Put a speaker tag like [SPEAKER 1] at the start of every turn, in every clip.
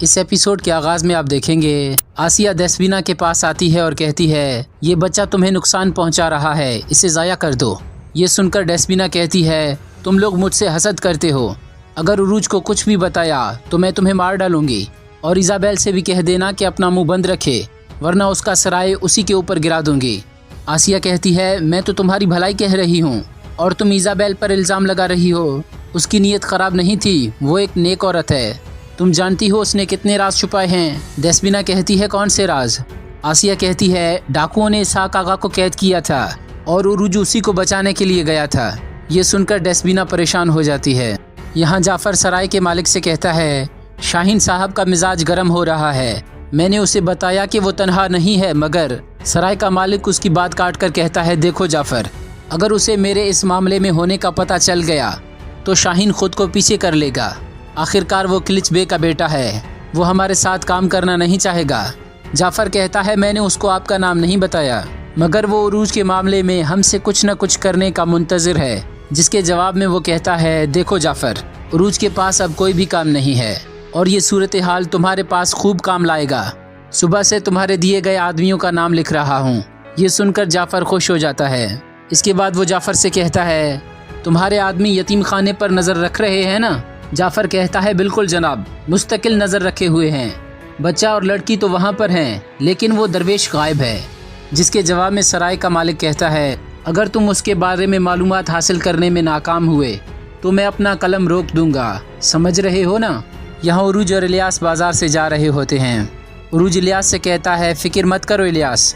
[SPEAKER 1] इस एपिसोड के आगाज़ में आप देखेंगे आसिया देस्वीना के पास आती है और कहती है, ये बच्चा तुम्हें नुकसान पहुंचा रहा है, इसे ज़ाया कर दो। ये सुनकर देस्वीना कहती है, तुम लोग मुझसे हसद करते हो। अगर उरूज को कुछ भी बताया तो मैं तुम्हें मार डालूंगी। और इज़ाबेल से भी कह देना कि अपना मुंह बंद रखे, वरना उसका सराय उसी के ऊपर गिरा दूंगी। आसिया कहती है, मैं तो तुम्हारी भलाई कह रही हूँ और तुम इज़ाबेल पर इल्ज़ाम लगा रही हो। उसकी नीयत ख़राब नहीं थी, वो एक नेक औरत है। तुम जानती हो उसने कितने राज छुपाए हैं। देस्वीना कहती है, कौन से राज? आसिया कहती है, डाकुओं ने इसहाक आगा को कैद किया था और उरूज उसी को बचाने के लिए गया था। ये सुनकर देस्वीना परेशान हो जाती है। यहाँ जाफ़र सराय के मालिक से कहता है, शाहीन साहब का मिजाज गर्म हो रहा है। मैंने उसे बताया कि वो तन्हा नहीं है, मगर सराय का मालिक उसकी बात काट कर कहता है, देखो जाफ़र, अगर उसे मेरे इस मामले में होने का पता चल गया तो शाहीन खुद को पीछे कर लेगा। आखिरकार वो किलिच बे का बेटा है, वो हमारे साथ काम करना नहीं चाहेगा। जाफ़र कहता है, मैंने उसको आपका नाम नहीं बताया, मगर वो उरूज के मामले में हमसे कुछ न कुछ करने का मुंतज़िर है। जिसके जवाब में वो कहता है, देखो जाफ़र, उरूज के पास अब कोई भी काम नहीं है और ये सूरत हाल तुम्हारे पास खूब काम लाएगा। सुबह से तुम्हारे दिए गए आदमियों का नाम लिख रहा हूँ। ये सुनकर जाफ़र खुश हो जाता है। इसके बाद वो जाफ़र से कहता है, तुम्हारे आदमी यतीम खाने पर नज़र रख रहे हैं ना? जाफ़र कहता है, बिल्कुल जनाब, मुस्तकिल नज़र रखे हुए हैं। बच्चा और लड़की तो वहाँ पर हैं, लेकिन वो दरवेश गायब है। जिसके जवाब में सराय का मालिक कहता है, अगर तुम उसके बारे में मालूमात हासिल करने में नाकाम हुए तो मैं अपना कलम रोक दूंगा, समझ रहे हो ना? यहाँ उरूज और इलियास बाज़ार से जा रहे होते हैं। उरूज इलियास से कहता है, फ़िक्र मत करो इलियास,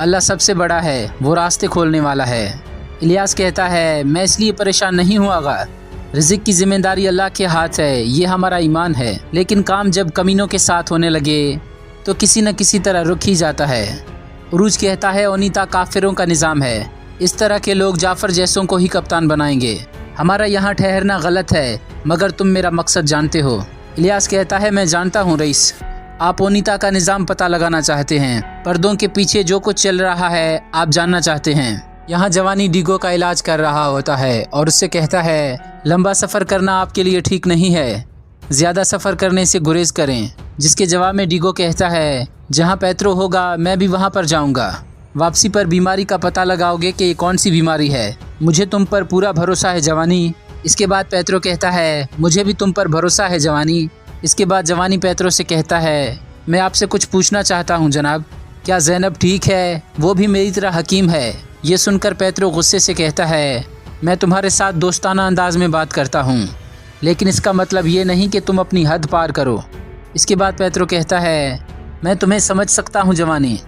[SPEAKER 1] अल्लाह सबसे बड़ा है, वो रास्ते खोलने वाला है। इलियास कहता है, मैं इसलिए परेशान नहीं हूँ आगा, रिज़्क़ की जिम्मेदारी अल्लाह के हाथ है, ये हमारा ईमान है। लेकिन काम जब कमीनों के साथ होने लगे तो किसी न किसी तरह रुक ही जाता है। उरूज कहता है, ओनीता काफिरों का निज़ाम है, इस तरह के लोग जाफ़र जैसों को ही कप्तान बनाएंगे। हमारा यहाँ ठहरना गलत है, मगर तुम मेरा मकसद जानते हो। इलियास कहता है, मैं जानता हूँ रईस, आप ओनीता का निज़ाम पता लगाना चाहते हैं, पर्दों के पीछे जो कुछ चल रहा है आप जानना चाहते हैं। यहाँ जवानी डीगो का इलाज कर रहा होता है और उससे कहता है, लंबा सफ़र करना आपके लिए ठीक नहीं है, ज़्यादा सफ़र करने से गुरेज करें। जिसके जवाब में डीगो कहता है, जहाँ पैत्रो होगा मैं भी वहाँ पर जाऊँगा। वापसी पर बीमारी का पता लगाओगे कि ये कौन सी बीमारी है, मुझे तुम पर पूरा भरोसा है जवानी। इसके बाद पैत्रो कहता है, मुझे भी तुम पर भरोसा है जवानी। इसके बाद जवानी पैत्रो से कहता है, मैं आपसे कुछ पूछना चाहता हूँ जनाब, क्या ज़ैनब ठीक है? वो भी मेरी तरह हकीम है। ये सुनकर पैत्रो गुस्से से कहता है, मैं तुम्हारे साथ दोस्ताना अंदाज में बात करता हूँ, लेकिन इसका मतलब ये नहीं कि तुम अपनी हद पार करो। इसके बाद पैत्रो कहता है, मैं तुम्हें समझ सकता हूँ जवानी,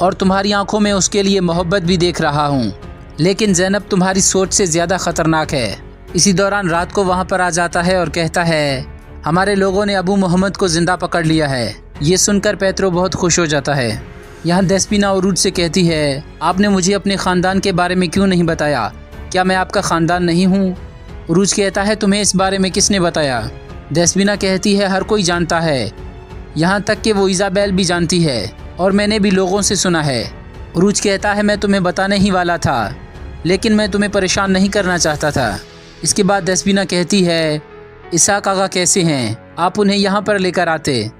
[SPEAKER 1] और तुम्हारी आंखों में उसके लिए मोहब्बत भी देख रहा हूँ, लेकिन ज़ैनब तुम्हारी सोच से ज़्यादा ख़तरनाक है। इसी दौरान रात को वहाँ पर आ जाता है और कहता है, हमारे लोगों ने अबू मोहम्मद को ज़िंदा पकड़ लिया है। ये सुनकर पैत्रो बहुत खुश हो जाता है। यहाँ देस्वीना उरूज से कहती है, आपने मुझे अपने ख़ानदान के बारे में क्यों नहीं बताया? क्या मैं आपका ख़ानदान नहीं हूँ? उरूज कहता है, तुम्हें इस बारे में किसने बताया? देस्वीना कहती है, हर कोई जानता है, यहाँ तक कि वो इज़ाबेल भी जानती है और मैंने भी लोगों से सुना है। उरूज कहता है, मैं तुम्हें बताने ही वाला था, लेकिन मैं तुम्हें परेशान नहीं करना चाहता था। इसके बाद देस्वीना कहती है, इसहाक आगा कैसे हैं? आप उन्हें यहाँ पर लेकर आते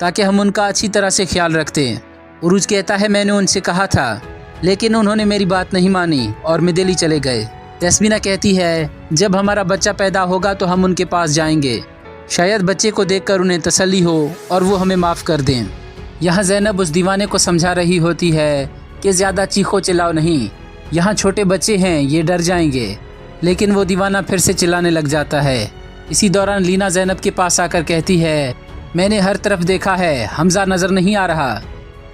[SPEAKER 1] ताकि हम उनका अच्छी तरह से ख्याल रखते। उरूज कहता है, मैंने उनसे कहा था, लेकिन उन्होंने मेरी बात नहीं मानी और मिदेली चले गए। देस्वीना कहती है, जब हमारा बच्चा पैदा होगा तो हम उनके पास जाएंगे, शायद बच्चे को देखकर उन्हें तसल्ली हो और वो हमें माफ़ कर दें। यहाँ ज़ैनब उस दीवाने को समझा रही होती है कि ज़्यादा चीखो चिल्लाओ नहीं, यहाँ छोटे बच्चे हैं, ये डर जाएंगे। लेकिन वो दीवाना फिर से चिल्लाने लग जाता है। इसी दौरान लीना ज़ैनब के पास आकर कहती है, मैंने हर तरफ देखा है, हमज़ा नज़र नहीं आ रहा।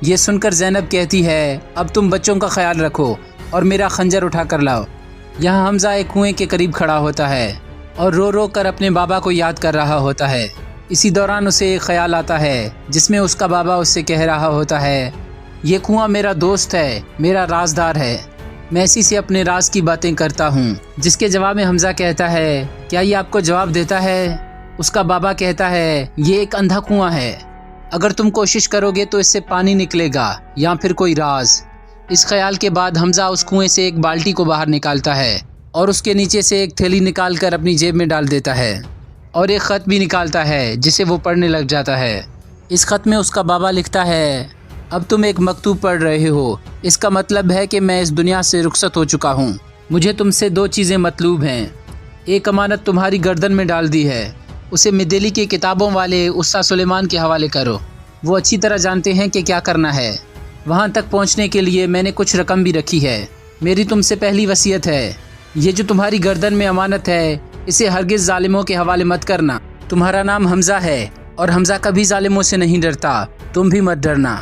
[SPEAKER 1] ये सुनकर ज़ैनब कहती है, अब तुम बच्चों का ख्याल रखो और मेरा खंजर उठा कर लाओ। यहाँ हमज़ा एक कुएं के करीब खड़ा होता है और रो रो कर अपने बाबा को याद कर रहा होता है। इसी दौरान उसे एक ख्याल आता है जिसमें उसका बाबा उससे कह रहा होता है, ये कुआं मेरा दोस्त है, मेरा राजदार है, मैं इसी से अपने राज की बातें करता हूँ। जिसके जवाब में हमज़ा कहता है, क्या ये आपको जवाब देता है? उसका बाबा कहता है, ये एक अंधा कुआं है, अगर तुम कोशिश करोगे तो इससे पानी निकलेगा या फिर कोई राज। इस ख्याल के बाद हमज़ा उस कुएं से एक बाल्टी को बाहर निकालता है और उसके नीचे से एक थैली निकाल कर अपनी जेब में डाल देता है और एक ख़त भी निकालता है जिसे वो पढ़ने लग जाता है। इस खत में उसका बाबा लिखता है, अब तुम एक मकतूब पढ़ रहे हो, इसका मतलब है कि मैं इस दुनिया से रुखसत हो चुका हूँ। मुझे तुमसे 2 चीज़ें मतलूब हैं। एक अमानत तुम्हारी गर्दन में डाल दी है, उसे मिदेली के किताबों वाले उस्ताद सुलेमान के हवाले करो। वो अच्छी तरह जानते हैं कि क्या करना है। वहाँ तक पहुँचने के लिए मैंने कुछ रकम भी रखी है। मेरी तुमसे पहली वसीयत है, ये जो तुम्हारी गर्दन में अमानत है, इसे हरगिज़ जालिमों के हवाले मत करना। तुम्हारा नाम हमज़ा है और हमज़ा कभी जालिमों से नहीं डरता, तुम भी मत डरना।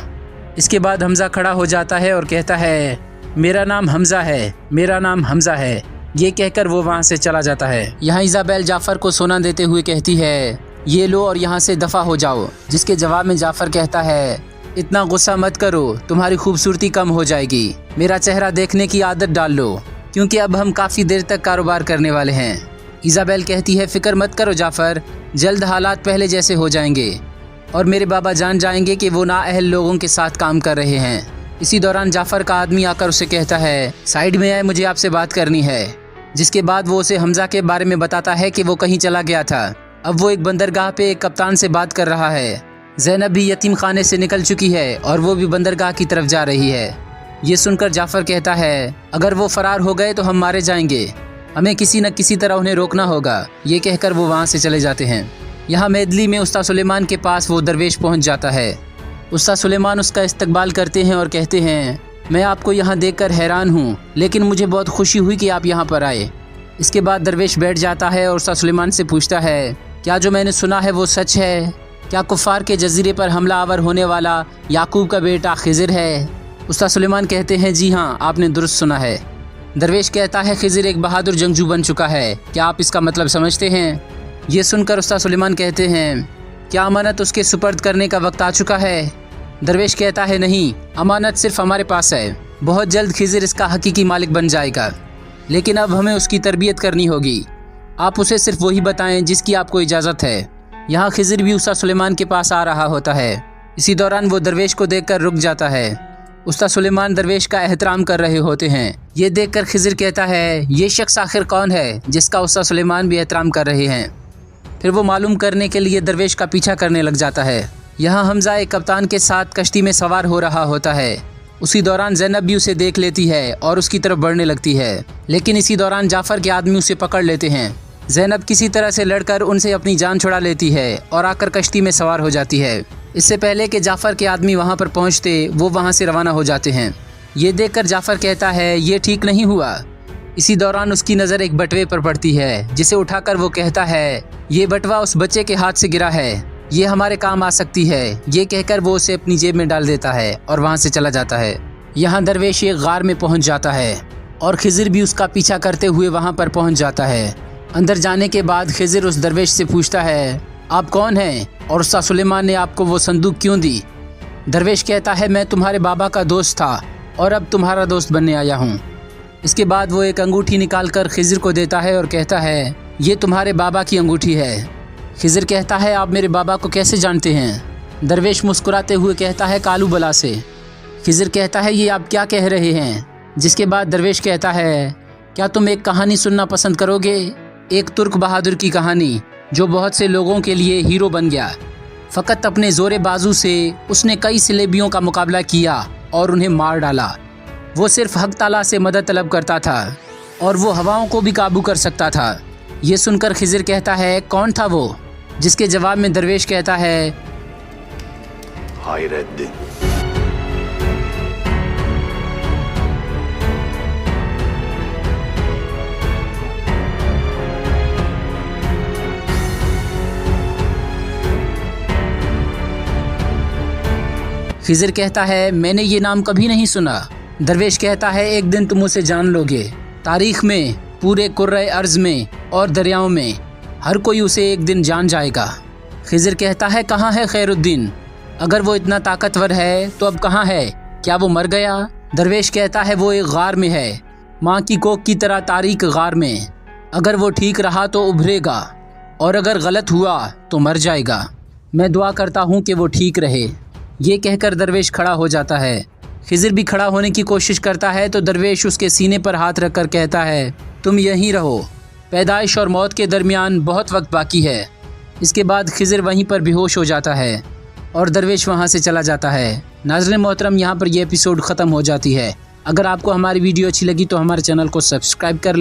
[SPEAKER 1] इसके बाद हमज़ा खड़ा हो जाता है और कहता है, मेरा नाम हमज़ा है, मेरा नाम हमज़ा है। ये कहकर वो वहाँ से चला जाता है। यहाँ इज़ाबेल जाफ़र को सोना देते हुए कहती है, ये लो और यहाँ से दफ़ा हो जाओ। जिसके जवाब में जाफ़र कहता है, इतना गुस्सा मत करो, तुम्हारी खूबसूरती कम हो जाएगी। मेरा चेहरा देखने की आदत डाल लो, क्योंकि अब हम काफ़ी देर तक कारोबार करने वाले हैं। इज़ाबेल कहती है, फ़िक्र मत करो जाफ़र, जल्द हालात पहले जैसे हो जाएंगे और मेरे बाबा जान जाएंगे कि वो नाअहल लोगों के साथ काम कर रहे हैं। इसी दौरान जाफ़र का आदमी आकर उसे कहता है, साइड में आए, मुझे आपसे बात करनी है। जिसके बाद वो उसे हमज़ा के बारे में बताता है कि वो कहीं चला गया था। अब वो एक बंदरगाह पे एक कप्तान से बात कर रहा है। ज़ैनब भी यतीम खाने से निकल चुकी है और वो भी बंदरगाह की तरफ जा रही है। ये सुनकर जाफ़र कहता है, अगर वो फ़रार हो गए तो हम मारे जाएंगे, हमें किसी न किसी तरह उन्हें रोकना होगा। ये कहकर वो वहाँ से चले जाते हैं। यहाँ मेदली में उस्ताद सुलेमान के पास वो दरवेश पहुँच जाता है। उस्ताद सुलेमान उसका इस्तकबाल करते हैं और कहते हैं, मैं आपको यहाँ देखकर हैरान हूँ, लेकिन मुझे बहुत खुशी हुई कि आप यहाँ पर आए। इसके बाद दरवेश बैठ जाता है और उस्ताद सुलेमान से पूछता है, क्या जो मैंने सुना है वो सच है? क्या कुफ़ार के जजीरे पर हमला आवर होने वाला याकूब का बेटा खिज़िर है? उस्ताद सुलेमान कहते हैं, जी हाँ, आपने दुरुस्त सुना है। दरवेश कहता है, खिज़िर एक बहादुर जंगजू बन चुका है, क्या आप इसका मतलब समझते हैं? ये सुनकर उस्ताद सुलेमान कहते हैं, क्या अमानत उसके सुपर्द करने का वक्त आ चुका है? दरवेश कहता है, नहीं, अमानत सिर्फ हमारे पास है, बहुत जल्द खिज़िर इसका हकीकी मालिक बन जाएगा, लेकिन अब हमें उसकी तरबियत करनी होगी। आप उसे सिर्फ वही बताएं जिसकी आपको इजाज़त है। यहाँ खिज़िर भी उस्ताद सुलेमान के पास आ रहा होता है। इसी दौरान वो दरवेश को देखकर रुक जाता है। उस्ताद सुलेमान दरवेश का एहतराम कर रहे होते हैं। ये देखकर खिज़िर कहता है, ये शख्स आखिर कौन है जिसका उस्ताद सुलेमान भी एहतराम कर रहे हैं? फिर वो मालूम करने के लिए दरवेश का पीछा करने लग जाता है। यहाँ हमज़ा एक कप्तान के साथ कश्ती में सवार हो रहा होता है। उसी दौरान ज़ैनब भी उसे देख लेती है और उसकी तरफ बढ़ने लगती है, लेकिन इसी दौरान जाफ़र के आदमी उसे पकड़ लेते हैं। ज़ैनब किसी तरह से लड़कर उनसे अपनी जान छुड़ा लेती है और आकर कश्ती में सवार हो जाती है। इससे पहले कि जाफ़र के आदमी वहाँ पर पहुँचते, वो वहाँ से रवाना हो जाते हैं। ये देखकर जाफ़र कहता है, ये ठीक नहीं हुआ। इसी दौरान उसकी नज़र एक बटवे पर पड़ती है, जिसे उठाकर वो कहता है, ये बटवा उस बच्चे के हाथ से गिरा है, ये हमारे काम आ सकती है। ये कहकर वो उसे अपनी जेब में डाल देता है और वहाँ से चला जाता है। यहाँ दरवेश एक गार में पहुँच जाता है और खिज़िर भी उसका पीछा करते हुए वहाँ पर पहुँच जाता है। अंदर जाने के बाद खिज़िर उस दरवेश से पूछता है, आप कौन हैं और उस्ताद सुलेमान ने आपको वो संदूक क्यों दी? दरवेश कहता है, मैं तुम्हारे बाबा का दोस्त था और अब तुम्हारा दोस्त बनने आया हूँ। इसके बाद वो एक अंगूठी निकाल कर खिज़िर को देता है और कहता है, ये तुम्हारे बाबा की अंगूठी है। खिज़िर कहता है, आप मेरे बाबा को कैसे जानते हैं? दरवेश मुस्कुराते हुए कहता है, कालू बला से। खिज़िर कहता है, ये आप क्या कह रहे हैं? जिसके बाद दरवेश कहता है, क्या तुम एक कहानी सुनना पसंद करोगे? एक तुर्क बहादुर की कहानी जो बहुत से लोगों के लिए हीरो बन गया। फ़कत अपने ज़ोरे बाजू से उसने कई सिलेबियों का मुकाबला किया और उन्हें मार डाला। वो सिर्फ हक ताला से मदद तलब करता था और वो हवाओं को भी काबू कर सकता था। ये सुनकर खिज़िर कहता है, कौन था वो? जिसके जवाब में दरवेश कहता है,
[SPEAKER 2] हायरद्दीन।
[SPEAKER 1] खिज़िर कहता है, मैंने ये नाम कभी नहीं सुना। दरवेश कहता है, एक दिन तुम उसे जान लोगे। तारीख में, पूरे कुर्रे अर्ज़ में और दरियाओं में हर कोई उसे एक दिन जान जाएगा। खिज़िर कहता है, कहाँ है खैरुद्दीन? अगर वो इतना ताकतवर है तो अब कहाँ है? क्या वो मर गया? दरवेश कहता है, वो एक गार में है, माँ की कोख की तरह तारीक गार में। अगर वो ठीक रहा तो उभरेगा और अगर गलत हुआ तो मर जाएगा। मैं दुआ करता हूँ कि वो ठीक रहे। ये कहकर दरवेश खड़ा हो जाता है। खिज़िर भी खड़ा होने की कोशिश करता है तो दरवेश उसके सीने पर हाथ रखकर कहता है, तुम यहीं रहो, पैदाइश और मौत के दरमियान बहुत वक्त बाकी है। इसके बाद खिज़िर वहीं पर बेहोश हो जाता है और दरवेश वहाँ से चला जाता है। नाज़रीन मोहतरम, यहाँ पर यह एपिसोड ख़त्म हो जाती है। अगर आपको हमारी वीडियो अच्छी लगी तो हमारे चैनल को सब्सक्राइब कर